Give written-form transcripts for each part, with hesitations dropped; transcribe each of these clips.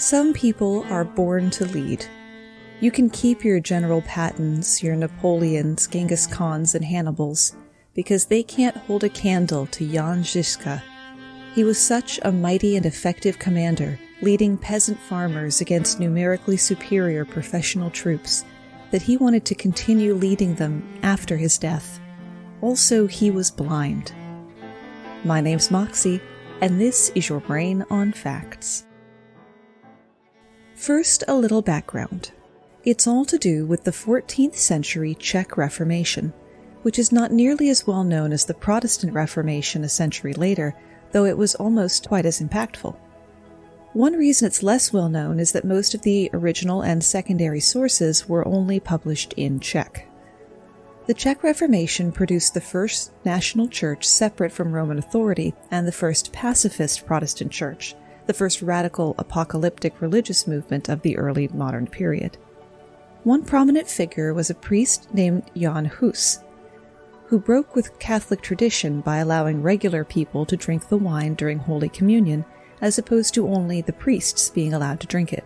Some people are born to lead. You can keep your General Pattons, your Napoleons, Genghis Khans, and Hannibals, because they can't hold a candle to Jan Zizka. He was such a mighty and effective commander, leading peasant farmers against numerically superior professional troops, that he wanted to continue leading them after his death. Also, he was blind. My name's Moxie, and this is your Brain on Facts. First, a little background. It's all to do with the 14th century Czech Reformation, which is not nearly as well known as the Protestant Reformation a century later, though it was almost quite as impactful. One reason it's less well known is that most of the original and secondary sources were only published in Czech. The Czech Reformation produced the first national church separate from Roman authority and the first pacifist Protestant church, the first radical apocalyptic religious movement of the early modern period. One prominent figure was a priest named Jan Hus, who broke with Catholic tradition by allowing regular people to drink the wine during Holy Communion, as opposed to only the priests being allowed to drink it.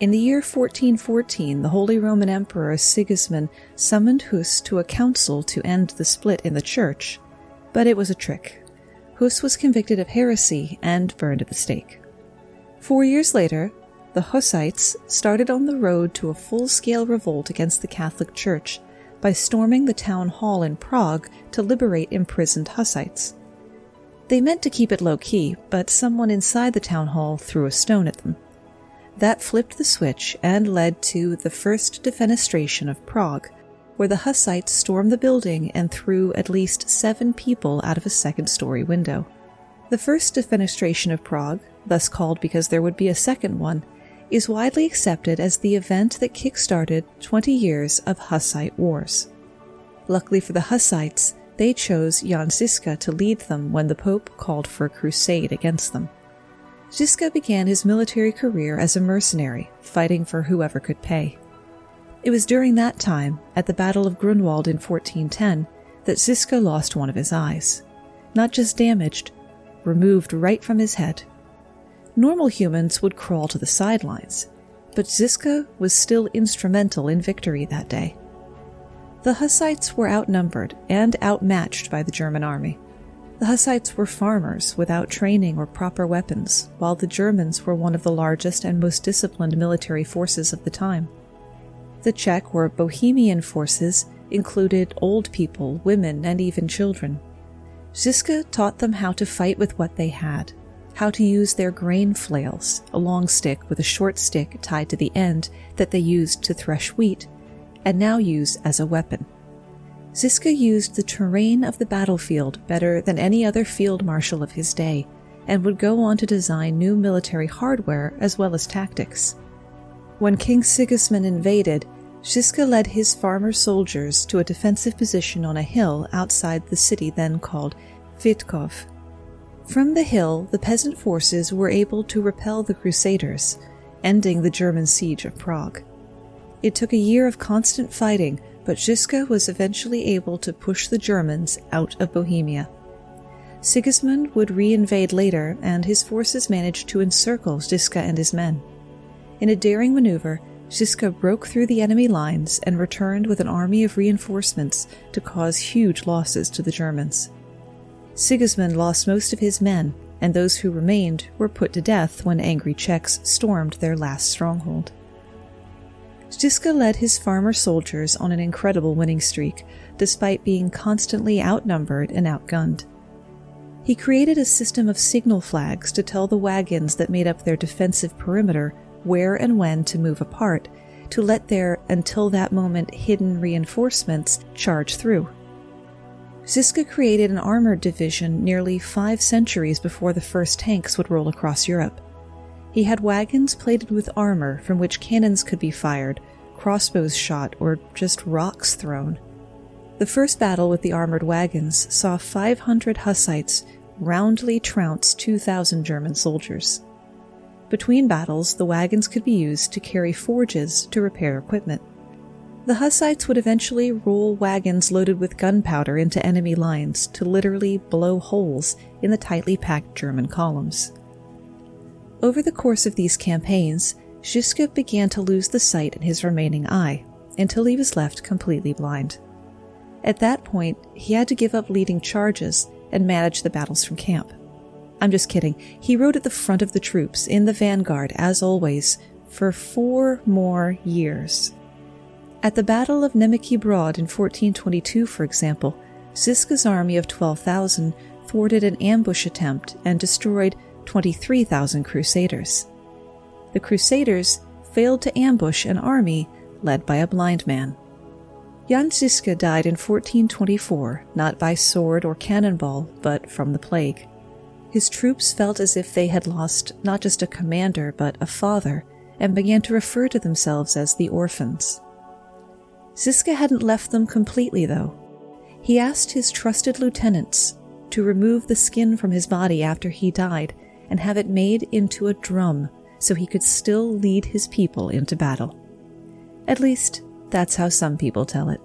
In the year 1414, the Holy Roman Emperor Sigismund summoned Hus to a council to end the split in the church, but it was a trick. Hus was convicted of heresy and burned at the stake. 4 years later, the Hussites started on the road to a full-scale revolt against the Catholic Church by storming the town hall in Prague to liberate imprisoned Hussites. They meant to keep it low-key, but someone inside the town hall threw a stone at them. That flipped the switch and led to the first defenestration of Prague, where the Hussites stormed the building and threw at least 7 people out of a second-story window. The first defenestration of Prague, thus called because there would be a second one, is widely accepted as the event that kick-started 20 years of Hussite wars. Luckily for the Hussites, they chose Jan Zizka to lead them when the Pope called for a crusade against them. Zizka began his military career as a mercenary, fighting for whoever could pay. It was during that time, at the Battle of Grunwald in 1410, that Zizka lost one of his eyes. Not just damaged, removed right from his head. Normal humans would crawl to the sidelines, but Zizka was still instrumental in victory that day. The Hussites were outnumbered and outmatched by the German army. The Hussites were farmers without training or proper weapons, while the Germans were one of the largest and most disciplined military forces of the time. The Czech or Bohemian forces included old people, women, and even children. Zizka taught them how to fight with what they had, how to use their grain flails, a long stick with a short stick tied to the end that they used to thresh wheat, and now use as a weapon. Zizka used the terrain of the battlefield better than any other field marshal of his day, and would go on to design new military hardware as well as tactics. When King Sigismund invaded, Zizka led his farmer soldiers to a defensive position on a hill outside the city then called Witkov. From the hill, the peasant forces were able to repel the Crusaders, ending the German siege of Prague. It took a year of constant fighting, but Zizka was eventually able to push the Germans out of Bohemia. Sigismund would reinvade later, and his forces managed to encircle Zizka and his men. In a daring maneuver, Zizka broke through the enemy lines and returned with an army of reinforcements to cause huge losses to the Germans. Sigismund lost most of his men, and those who remained were put to death when angry Czechs stormed their last stronghold. Zizka led his farmer soldiers on an incredible winning streak, despite being constantly outnumbered and outgunned. He created a system of signal flags to tell the wagons that made up their defensive perimeter where and when to move apart, to let their, until that moment, hidden reinforcements charge through. Zizka created an armored division nearly 5 centuries before the first tanks would roll across Europe. He had wagons plated with armor from which cannons could be fired, crossbows shot, or just rocks thrown. The first battle with the armored wagons saw 500 Hussites roundly trounce 2,000 German soldiers. Between battles, the wagons could be used to carry forges to repair equipment. The Hussites would eventually roll wagons loaded with gunpowder into enemy lines to literally blow holes in the tightly packed German columns. Over the course of these campaigns, Zizka began to lose the sight in his remaining eye, until he was left completely blind. At that point, he had to give up leading charges and manage the battles from camp. I'm just kidding. He rode at the front of the troops, in the vanguard, as always, for 4 more years. At the Battle of Nemiki Brod in 1422, for example, Zizka's army of 12,000 thwarted an ambush attempt and destroyed 23,000 crusaders. The crusaders failed to ambush an army led by a blind man. Jan Zizka died in 1424, not by sword or cannonball, but from the plague. His troops felt as if they had lost not just a commander, but a father, and began to refer to themselves as the orphans. Zizka hadn't left them completely, though. He asked his trusted lieutenants to remove the skin from his body after he died and have it made into a drum so he could still lead his people into battle. At least, that's how some people tell it.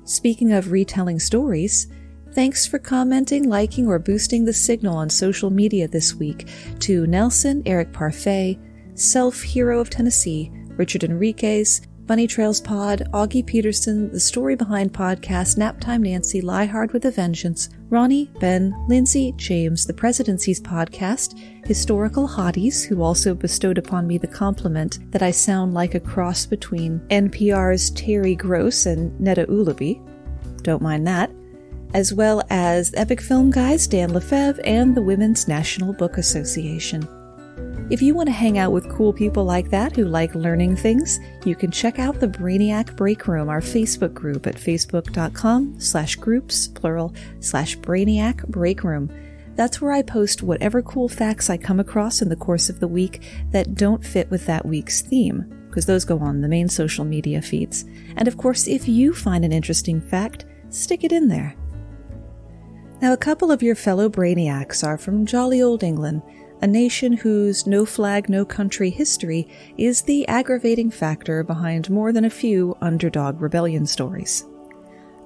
Speaking of retelling stories, thanks for commenting, liking, or boosting the signal on social media this week to Nelson, Eric Parfait, Self Hero of Tennessee, Richard Enriquez, Bunny Trails Pod, Augie Peterson, The Story Behind Podcast, Naptime Nancy, Lie Hard with a Vengeance, Ronnie, Ben, Lindsay, James, The Presidency's Podcast, Historical Hotties, who also bestowed upon me the compliment that I sound like a cross between NPR's Terry Gross and Netta Ulaby. Don't mind that. As well as Epic Film Guys, Dan Lefebvre, and the Women's National Book Association. If you want to hang out with cool people like that who like learning things, you can check out the Brainiac Break Room, our Facebook group at facebook.com/groups, /Brainiac Break Room. That's where I post whatever cool facts I come across in the course of the week that don't fit with that week's theme, because those go on the main social media feeds. And of course, if you find an interesting fact, stick it in there. Now, a couple of your fellow Brainiacs are from jolly old England, a nation whose no flag, no country history is the aggravating factor behind more than a few underdog rebellion stories.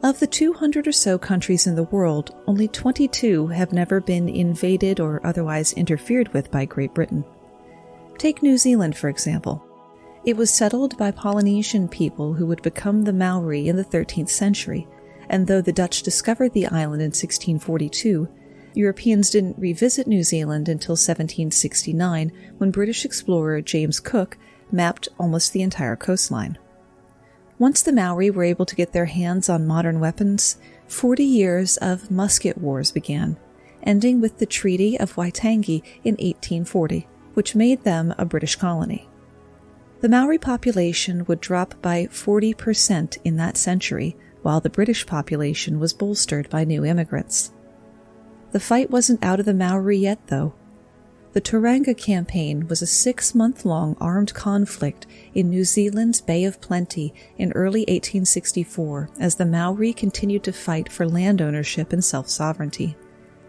Of the 200 or so countries in the world, only 22 have never been invaded or otherwise interfered with by Great Britain. Take New Zealand, for example. It was settled by Polynesian people who would become the Maori in the 13th century, and though the Dutch discovered the island in 1642, Europeans didn't revisit New Zealand until 1769, when British explorer James Cook mapped almost the entire coastline. Once the Maori were able to get their hands on modern weapons, 40 years of musket wars began, ending with the Treaty of Waitangi in 1840, which made them a British colony. The Maori population would drop by 40% in that century, while the British population was bolstered by new immigrants. The fight wasn't out of the Maori yet, though. The Tauranga Campaign was a 6-month-long armed conflict in New Zealand's Bay of Plenty in early 1864 as the Maori continued to fight for land ownership and self-sovereignty.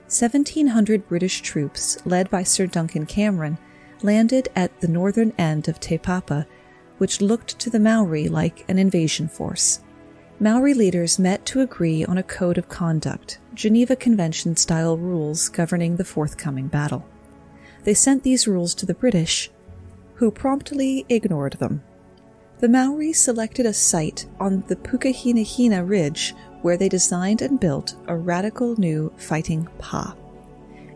1,700 British troops, led by Sir Duncan Cameron, landed at the northern end of Te Papa, which looked to the Maori like an invasion force. Maori leaders met to agree on a code of conduct, Geneva Convention-style rules governing the forthcoming battle. They sent these rules to the British, who promptly ignored them. The Maori selected a site on the Pukehinahina Ridge where they designed and built a radical new fighting pa.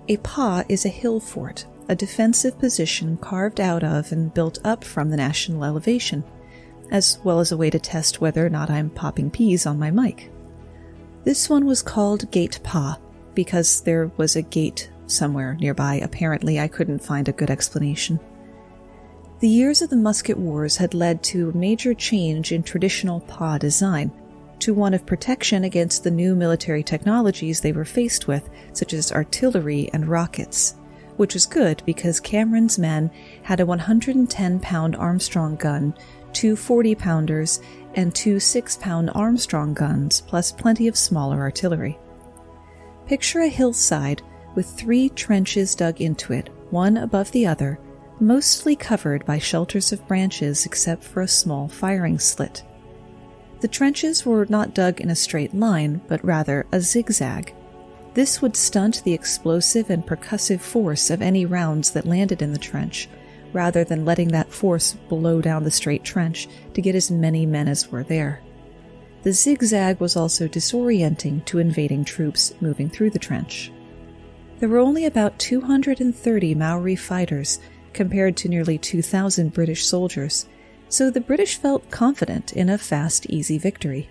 A pa is a hill fort, a defensive position carved out of and built up from the national elevation, as well as a way to test whether or not I'm popping peas on my mic. This one was called Gate Pa, because there was a gate somewhere nearby. Apparently, I couldn't find a good explanation. The years of the musket wars had led to a major change in traditional pa design, to one of protection against the new military technologies they were faced with, such as artillery and rockets, which was good because Cameron's men had a 110-pound Armstrong gun, 2 40-pounders, and 2 6-pound Armstrong guns, plus plenty of smaller artillery. Picture a hillside with 3 trenches dug into it, one above the other, mostly covered by shelters of branches except for a small firing slit. The trenches were not dug in a straight line, but rather a zigzag. This would stunt the explosive and percussive force of any rounds that landed in the trench, rather than letting that force blow down the straight trench to get as many men as were there. The zigzag was also disorienting to invading troops moving through the trench. There were only about 230 Maori fighters compared to nearly 2,000 British soldiers, so the British felt confident in a fast, easy victory.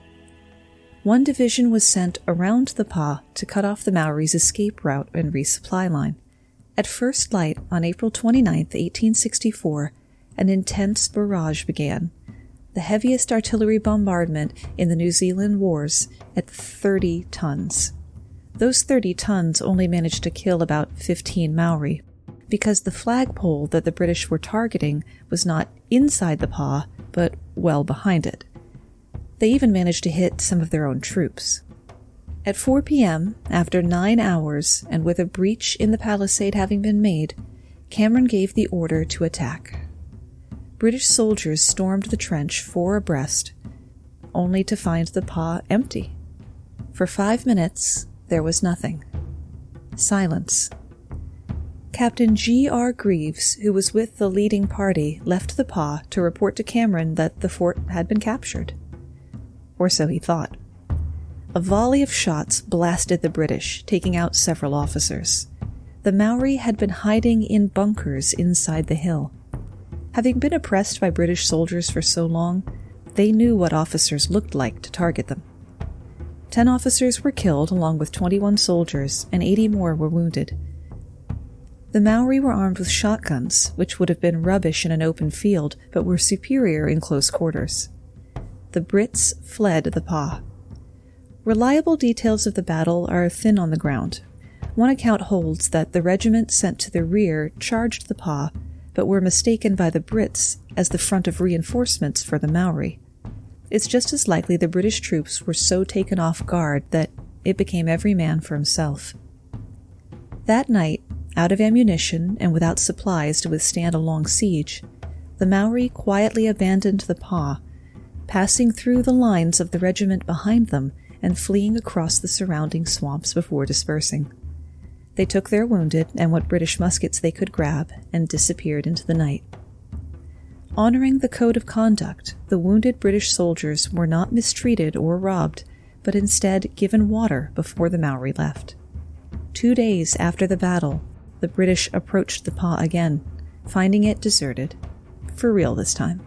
One division was sent around the Pa to cut off the Maoris' escape route and resupply line. At first light on April 29, 1864, an intense barrage began, the heaviest artillery bombardment in the New Zealand wars at 30 tons. Those 30 tons only managed to kill about 15 Maori, because the flagpole that the British were targeting was not inside the Pa, but well behind it. They even managed to hit some of their own troops. At 4 p.m., after 9 hours, and with a breach in the palisade having been made, Cameron gave the order to attack. British soldiers stormed the trench 4 abreast, only to find the Pa empty. For 5 minutes, there was nothing. Silence. Captain G.R. Greaves, who was with the leading party, left the Pa to report to Cameron that the fort had been captured. Or so he thought. A volley of shots blasted the British, taking out several officers. The Maori had been hiding in bunkers inside the hill. Having been oppressed by British soldiers for so long, they knew what officers looked like to target them. 10 officers were killed along with 21 soldiers, and 80 more were wounded. The Maori were armed with shotguns, which would have been rubbish in an open field, but were superior in close quarters. The Brits fled the Pa. Reliable details of the battle are thin on the ground. One account holds that the regiment sent to the rear charged the Pa, but were mistaken by the Brits as the front of reinforcements for the Maori. It's just as likely the British troops were so taken off guard that it became every man for himself. That night, out of ammunition and without supplies to withstand a long siege, the Maori quietly abandoned the Pa, passing through the lines of the regiment behind them and fleeing across the surrounding swamps before dispersing. They took their wounded and what British muskets they could grab and disappeared into the night. Honoring the code of conduct, the wounded British soldiers were not mistreated or robbed, but instead given water before the Maori left. 2 days after the battle, the British approached the Pa again, finding it deserted. For real this time.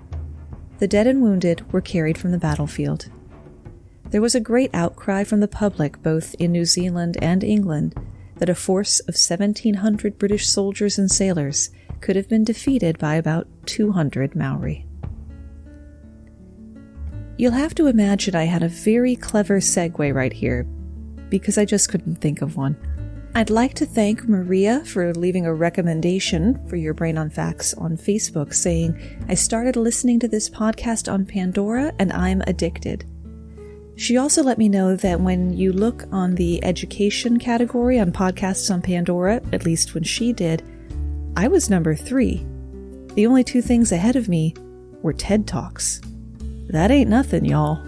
The dead and wounded were carried from the battlefield. There was a great outcry from the public both in New Zealand and England that a force of 1,700 British soldiers and sailors could have been defeated by about 200 Maori. You'll have to imagine I had a very clever segue right here, because I just couldn't think of one. I'd like to thank Maria for leaving a recommendation for Your Brain on Facts on Facebook, saying, "I started listening to this podcast on Pandora and I'm addicted." She also let me know that when you look on the education category on podcasts on Pandora, at least when she did, I was number 3. The only 2 things ahead of me were TED Talks. That ain't nothing, y'all.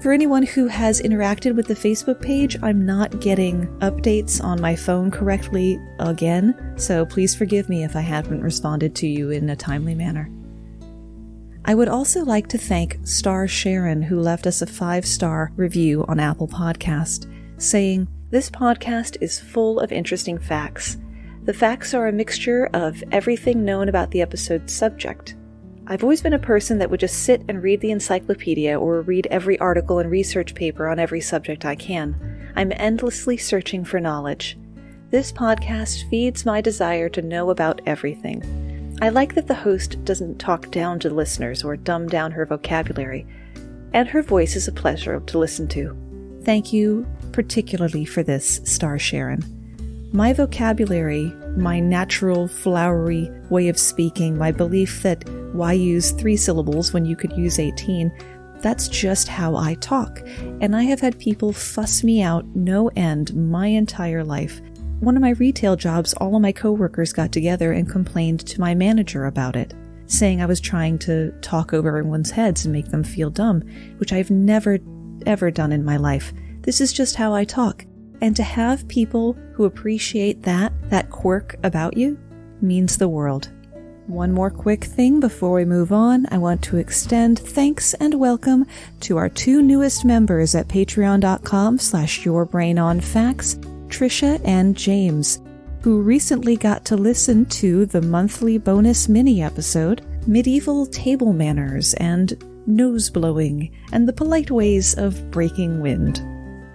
For anyone who has interacted with the Facebook page, I'm not getting updates on my phone correctly again, so please forgive me if I haven't responded to you in a timely manner. I would also like to thank Star Sharon, who left us a 5-star review on Apple Podcast, saying, "This podcast is full of interesting facts. The facts are a mixture of everything known about the episode's subject. I've always been a person that would just sit and read the encyclopedia or read every article and research paper on every subject I can. I'm endlessly searching for knowledge. This podcast feeds my desire to know about everything. I like that the host doesn't talk down to listeners or dumb down her vocabulary, and her voice is a pleasure to listen to. Thank you particularly for this, Star Sharon. My vocabulary, my natural, flowery way of speaking, my belief that why use 3 syllables when you could use 18, that's just how I talk, and I have had people fuss me out no end my entire life. One of my retail jobs, all of my coworkers got together and complained to my manager about it, saying I was trying to talk over everyone's heads and make them feel dumb, which I've never, ever done in my life. This is just how I talk. and to have people who appreciate that quirk about you, means the world. One more quick thing before we move on. I want to extend thanks and welcome to our 2 newest members at patreon.com/yourbrainonfacts, Trisha and James, who recently got to listen to the monthly bonus mini episode, Medieval Table Manners and Nose Blowing and the Polite Ways of Breaking Wind.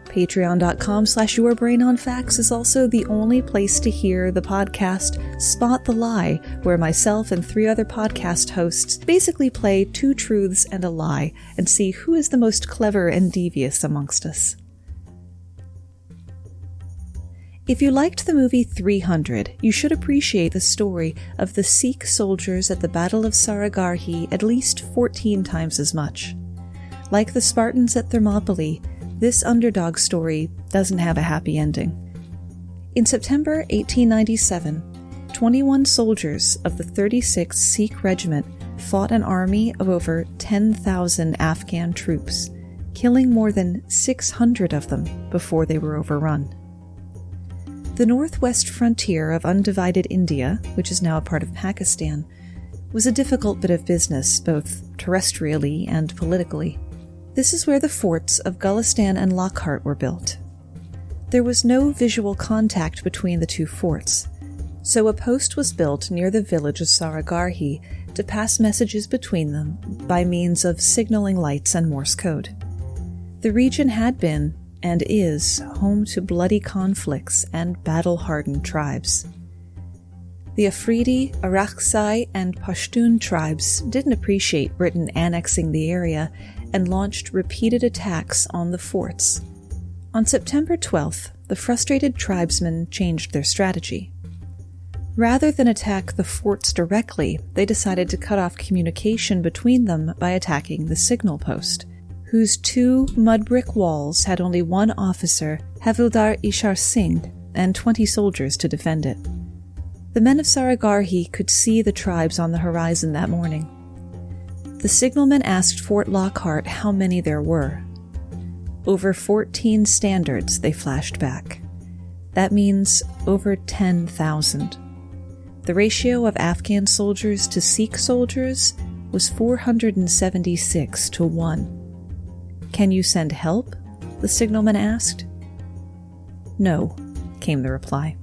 Patreon.com/yourbrainonfacts is also the only place to hear the podcast Spot the Lie, where myself and 3 other podcast hosts basically play 2 truths and a lie and see who is the most clever and devious amongst us. If you liked the movie 300, you should appreciate the story of the Sikh soldiers at the Battle of Saraghari at least 14 times as much. Like the Spartans at Thermopylae, this underdog story doesn't have a happy ending. In September 1897, 21 soldiers of the 36th Sikh Regiment fought an army of over 10,000 Afghan troops, killing more than 600 of them before they were overrun. The northwest frontier of undivided India, which is now a part of Pakistan, was a difficult bit of business, both terrestrially and politically. This is where the forts of Gulistan and Lockhart were built. There was no visual contact between the 2 forts, so a post was built near the village of Saraghari to pass messages between them by means of signaling lights and Morse code. The region had been, and is, home to bloody conflicts and battle-hardened tribes. The Afridi, Araksai, and Pashtun tribes didn't appreciate Britain annexing the area and launched repeated attacks on the forts. On September 12th, the frustrated tribesmen changed their strategy. Rather than attack the forts directly, they decided to cut off communication between them by attacking the signal post, whose 2 mud brick walls had only 1 officer, Havildar Ishar Singh, and 20 soldiers to defend it. The men of Saraghari could see the tribes on the horizon that morning. The signalman asked Fort Lockhart how many there were. Over 14 standards, they flashed back. That means over 10,000. The ratio of Afghan soldiers to Sikh soldiers was 476 to 1. "Can you send help?" the signalman asked. "No," came the reply.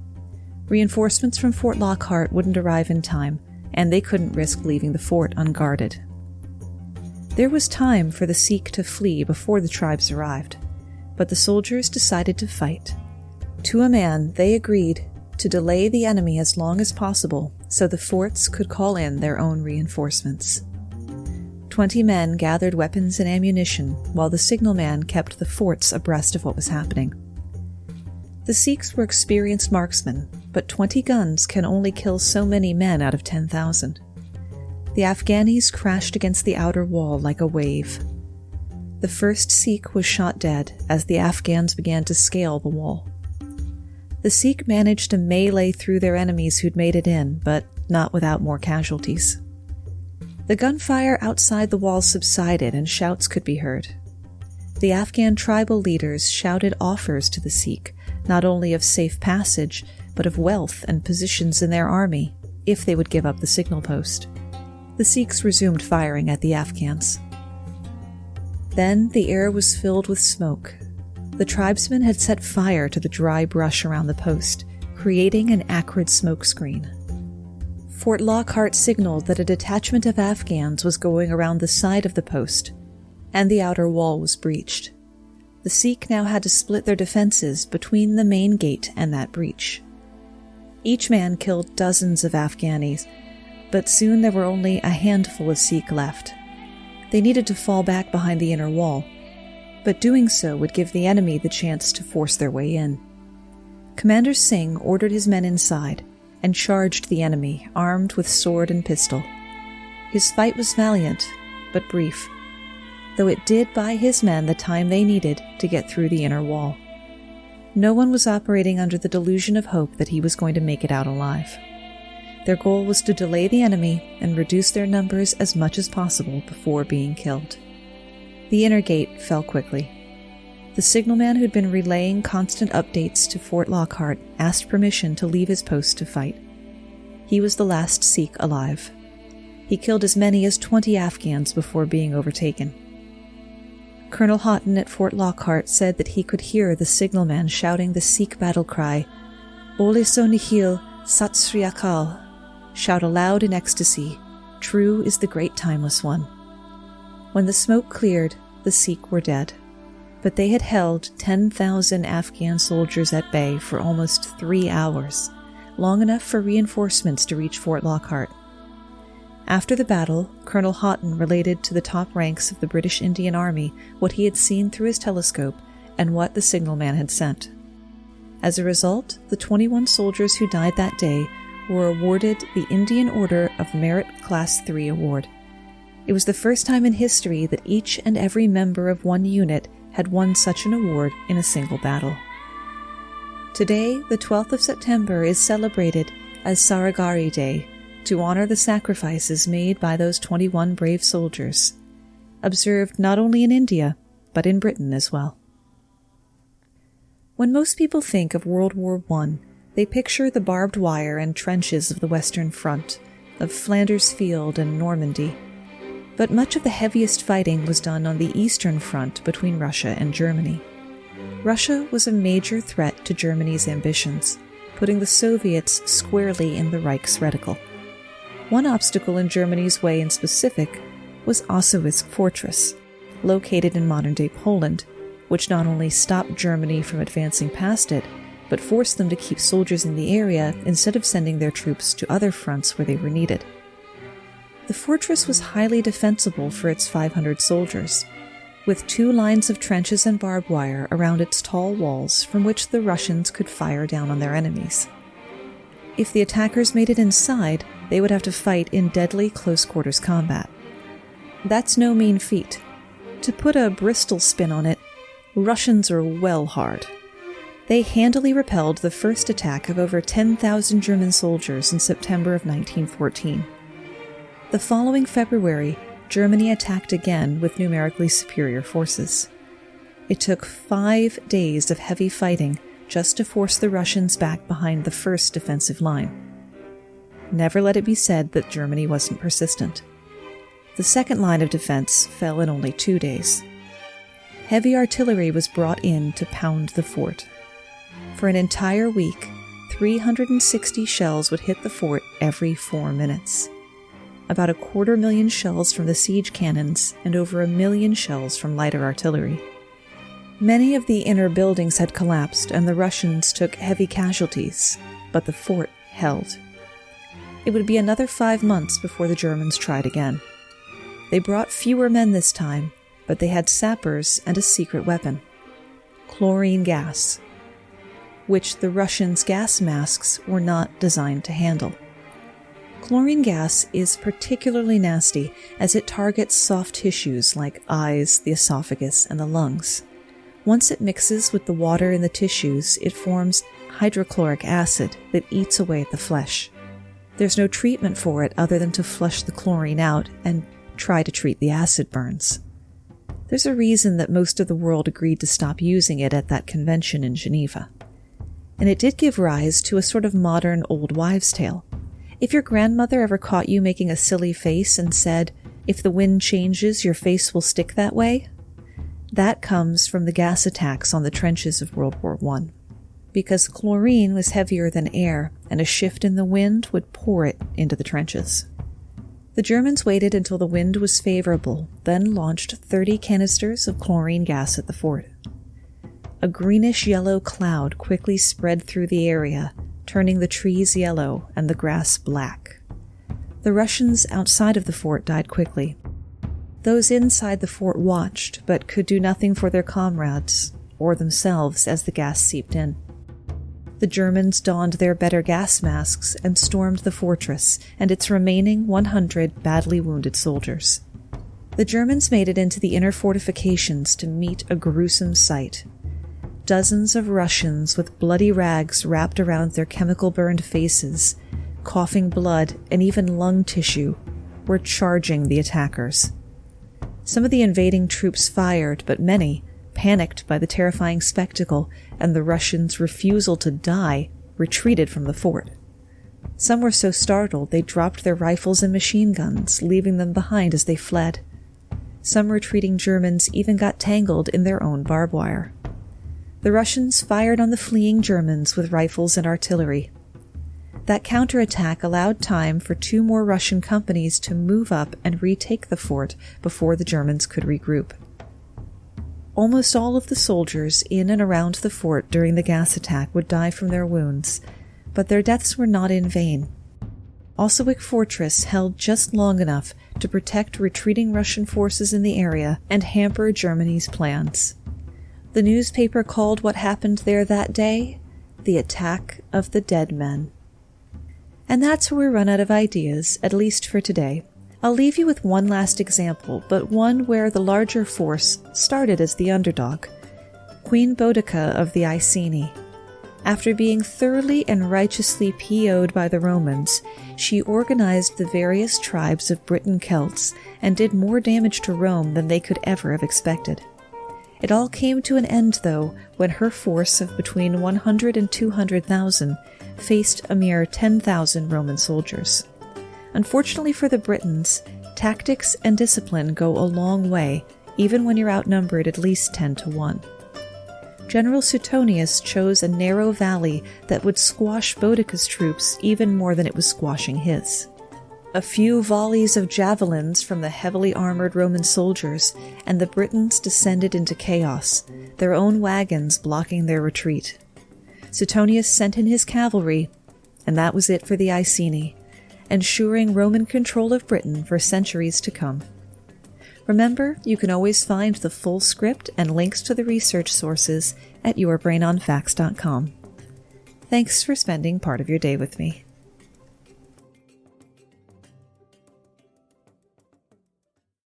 Reinforcements from Fort Lockhart wouldn't arrive in time, and they couldn't risk leaving the fort unguarded. There was time for the Sikh to flee before the tribes arrived, but the soldiers decided to fight. To a man, they agreed to delay the enemy as long as possible so the forts could call in their own reinforcements. 20 men gathered weapons and ammunition while the signalman kept the forts abreast of what was happening. The Sikhs were experienced marksmen, but 20 guns can only kill so many men out of 10,000. The Afghanis crashed against the outer wall like a wave. The first Sikh was shot dead as the Afghans began to scale the wall. The Sikh managed to melee through their enemies who'd made it in, but not without more casualties. The gunfire outside the wall subsided and shouts could be heard. The Afghan tribal leaders shouted offers to the Sikh, not only of safe passage, but of wealth and positions in their army, if they would give up the signal post. The Sikhs resumed firing at the Afghans. Then the air was filled with smoke. The tribesmen had set fire to the dry brush around the post, creating an acrid smoke screen. Fort Lockhart signaled that a detachment of Afghans was going around the side of the post, and the outer wall was breached. The Sikh now had to split their defenses between the main gate and that breach. Each man killed dozens of Afghanis, but soon there were only a handful of Sikh left. They needed to fall back behind the inner wall, but doing so would give the enemy the chance to force their way in. Commander Singh ordered his men inside and charged the enemy, armed with sword and pistol. His fight was valiant, but brief, though it did buy his men the time they needed to get through the inner wall. No one was operating under the delusion of hope that he was going to make it out alive. Their goal was to delay the enemy and reduce their numbers as much as possible before being killed. The inner gate fell quickly. The signalman who'd been relaying constant updates to Fort Lockhart asked permission to leave his post to fight. He was the last Sikh alive. He killed as many as 20 Afghans before being overtaken. Colonel Houghton at Fort Lockhart said that he could hear the signalman shouting the Sikh battle cry, "Ole so nihil, Sat Sri Akal," shout aloud in ecstasy, "True is the great timeless one." When the smoke cleared, the Sikh were dead, but they had held 10,000 Afghan soldiers at bay for almost 3 hours, long enough for reinforcements to reach Fort Lockhart. After the battle, Colonel Houghton related to the top ranks of the British Indian Army what he had seen through his telescope and what the signalman had sent. As a result, the 21 soldiers who died that day were awarded the Indian Order of Merit Class 3 award. It was the first time in history that each and every member of one unit had won such an award in a single battle. Today, the 12th of September, is celebrated as Saraghari Day, to honor the sacrifices made by those 21 brave soldiers, observed not only in India, but in Britain as well. When most people think of World War I, they picture the barbed wire and trenches of the Western Front, of Flanders Field and Normandy. But much of the heaviest fighting was done on the Eastern Front between Russia and Germany. Russia was a major threat to Germany's ambitions, putting the Soviets squarely in the Reich's reticle. One obstacle in Germany's way in specific was Auschwitz Fortress, located in modern-day Poland, which not only stopped Germany from advancing past it, but forced them to keep soldiers in the area instead of sending their troops to other fronts where they were needed. The fortress was highly defensible for its 500 soldiers, with 2 lines of trenches and barbed wire around its tall walls from which the Russians could fire down on their enemies. If the attackers made it inside, they would have to fight in deadly close-quarters combat. That's no mean feat. To put a Bristol spin on it, Russians are well hard. They handily repelled the first attack of over 10,000 German soldiers in September of 1914. The following February, Germany attacked again with numerically superior forces. It took 5 days of heavy fighting just to force the Russians back behind the first defensive line. Never let it be said that Germany wasn't persistent. The second line of defense fell in only 2 days. Heavy artillery was brought in to pound the fort. For an entire week, 360 shells would hit the fort every 4 minutes. About 250,000 shells from the siege cannons and over 1 million shells from lighter artillery. Many of the inner buildings had collapsed and the Russians took heavy casualties, but the fort held. It would be another 5 months before the Germans tried again. They brought fewer men this time, but they had sappers and a secret weapon, chlorine gas, which the Russians' gas masks were not designed to handle. Chlorine gas is particularly nasty as it targets soft tissues like eyes, the esophagus, and the lungs. Once it mixes with the water in the tissues, it forms hydrochloric acid that eats away at the flesh. There's no treatment for it other than to flush the chlorine out and try to treat the acid burns. There's a reason that most of the world agreed to stop using it at that convention in Geneva. And it did give rise to a sort of modern old wives' tale. If your grandmother ever caught you making a silly face and said, "If the wind changes, your face will stick that way," that comes from the gas attacks on the trenches of World War I. Because chlorine was heavier than air, and a shift in the wind would pour it into the trenches. The Germans waited until the wind was favorable, then launched 30 canisters of chlorine gas at the fort. A greenish-yellow cloud quickly spread through the area, turning the trees yellow and the grass black. The Russians outside of the fort died quickly. Those inside the fort watched, but could do nothing for their comrades or themselves as the gas seeped in. The Germans donned their better gas masks and stormed the fortress and its remaining 100 badly wounded soldiers. The Germans made it into the inner fortifications to meet a gruesome sight. Dozens of Russians with bloody rags wrapped around their chemical-burned faces, coughing blood and even lung tissue, were charging the attackers. Some of the invading troops fired, but many, panicked by the terrifying spectacle and the Russians' refusal to die, retreated from the fort. Some were so startled they dropped their rifles and machine guns, leaving them behind as they fled. Some retreating Germans even got tangled in their own barbed wire. The Russians fired on the fleeing Germans with rifles and artillery. That counterattack allowed time for 2 more Russian companies to move up and retake the fort before the Germans could regroup. Almost all of the soldiers in and around the fort during the gas attack would die from their wounds, but their deaths were not in vain. Oswick Fortress held just long enough to protect retreating Russian forces in the area and hamper Germany's plans. The newspaper called what happened there that day the Attack of the Dead Men. And that's where we run out of ideas, at least for today. I'll leave you with one last example, but one where the larger force started as the underdog. Queen Boudica of the Iceni. After being thoroughly and righteously PO'd by the Romans, she organized the various tribes of Briton Celts and did more damage to Rome than they could ever have expected. It all came to an end, though, when her force of between 100 and 200,000 faced a mere 10,000 Roman soldiers. Unfortunately for the Britons, tactics and discipline go a long way, even when you're outnumbered at least 10 to 1. General Suetonius chose a narrow valley that would squash Boudica's troops even more than it was squashing his. A few volleys of javelins from the heavily armored Roman soldiers, and the Britons descended into chaos, their own wagons blocking their retreat. Suetonius sent in his cavalry, and that was it for the Iceni, ensuring Roman control of Britain for centuries to come. Remember, you can always find the full script and links to the research sources at yourbrainonfacts.com. Thanks for spending part of your day with me.